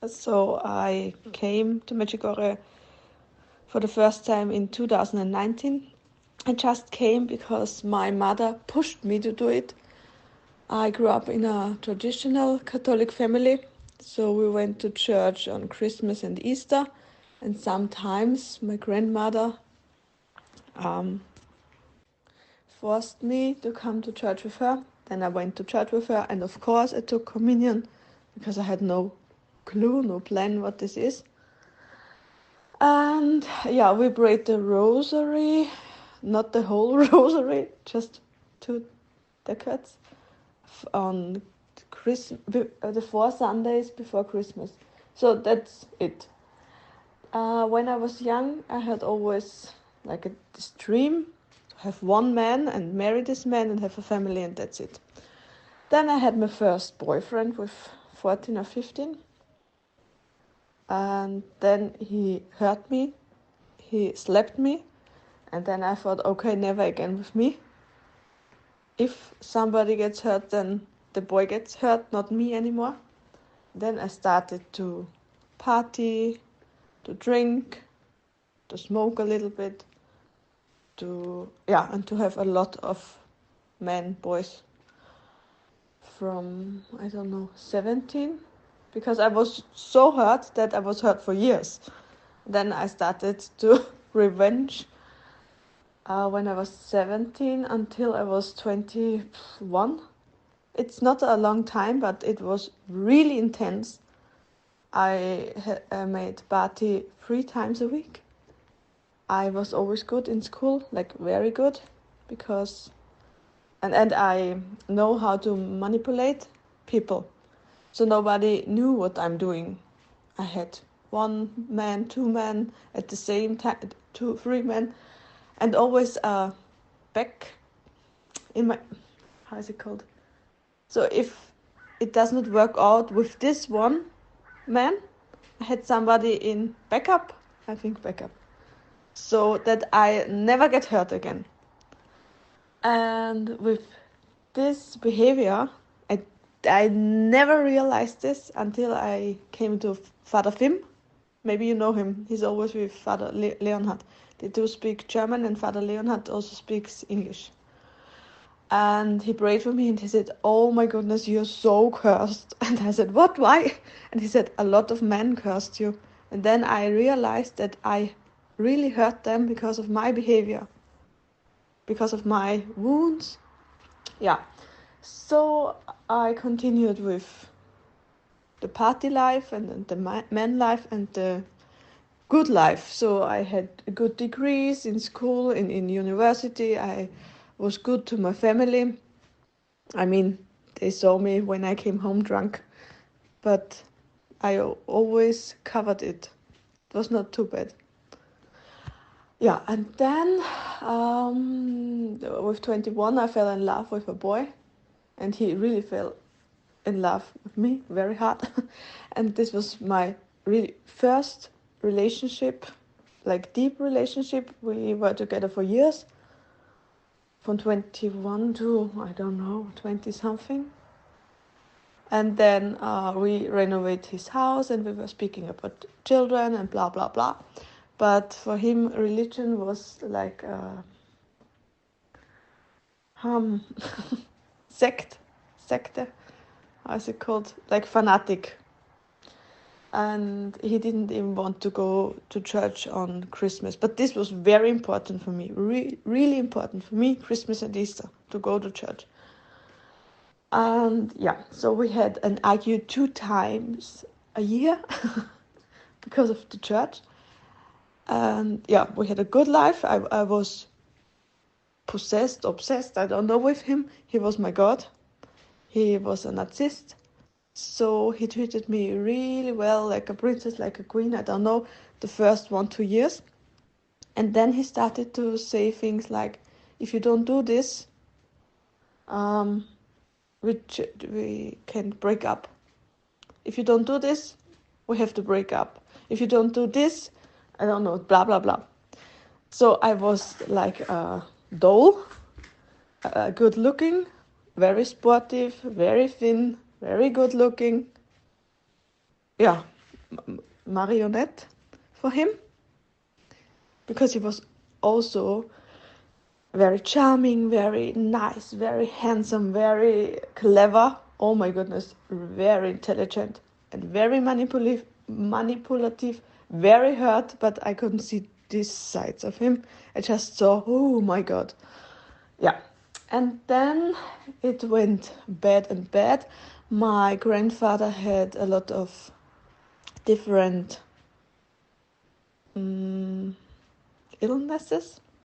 So I came to Medjugorje for the first time in 2019. I just came because my mother pushed me to do it. I grew up in a traditional Catholic family, so we went to church on Christmas and Easter, and sometimes my grandmother um, forced me to come to church with her. Then I went to church with her, and of course I took communion because I had no clue, no plan what this is. And yeah, we prayed the rosary, not the whole rosary, just 2 decades on Christmas, the 4 Sundays before Christmas. So that's it. When I was young, I had always like this dream to have one man and marry this man and have a family, and that's it. Then I had my first boyfriend with 14 or 15, and then he hurt me, he slapped me, and then I thought, okay, never again with me. If somebody gets hurt, then the boy gets hurt, not me anymore. Then I started to party, to drink, to smoke a little bit, and to have a lot of men, boys from, I don't know, 17, because I was so hurt that I was hurt for years. Then I started to revenge when I was 17 until I was 21. It's not a long time, but it was really intense. I made party 3 times a week. I was always good in school, like very good, because and I know how to manipulate people. So nobody knew what I'm doing. I had 1 man, 2 men at the same time, 2, 3 men, and always back in my, how is it called? So if it does not work out with this one man, I had somebody in backup, so that I never get hurt again. And with this behavior, I never realized this until I came to Father Fim. Maybe you know him. He's always with Father Leonhard. They do speak German, and Father Leonhard also speaks English. And he prayed for me, and he said, "Oh my goodness, you're so cursed." And I said, "What? Why?" And he said, "A lot of men cursed you." And then I realized that I really hurt them because of my behavior, because of my wounds. Yeah. So I continued with the party life and the man life and the good life. So I had good degrees in school, in university. I was good to my family. I mean, they saw me when I came home drunk, but I always covered it. It was not too bad. Yeah, and then with 21, I fell in love with a boy, and he really fell in love with me very hard. And this was my really first relationship, like deep relationship. We were together for years, from 21 to, I don't know, 20 something. And then we renovated his house, and we were speaking about children and blah blah blah. But for him, religion was like a sect, secte, how is it called? Like fanatic. And he didn't even want to go to church on Christmas. But this was very important for me, really important for me, Christmas and Easter, to go to church. And yeah, so we had an argue 2 times a year because of the church. And yeah, we had a good life. I was possessed, obsessed, I don't know, with him. He was my God. He was a Nazist. So he treated me really well, like a princess, like a queen, I don't know, the first 1-2 years. And then he started to say things like, if you don't do this, we can break up. If you don't do this, we have to break up. If you don't do this, I don't know, blah, blah, blah. So I was like a doll, good looking, very sportive, very thin, very good looking. Yeah, marionette for him, because he was also very charming, very nice, very handsome, very clever. Oh my goodness, very intelligent and very manipulative, very hurt, but I couldn't see these sides of him. I just saw, oh my god. Yeah. And then it went bad and bad. My grandfather had a lot of different illnesses.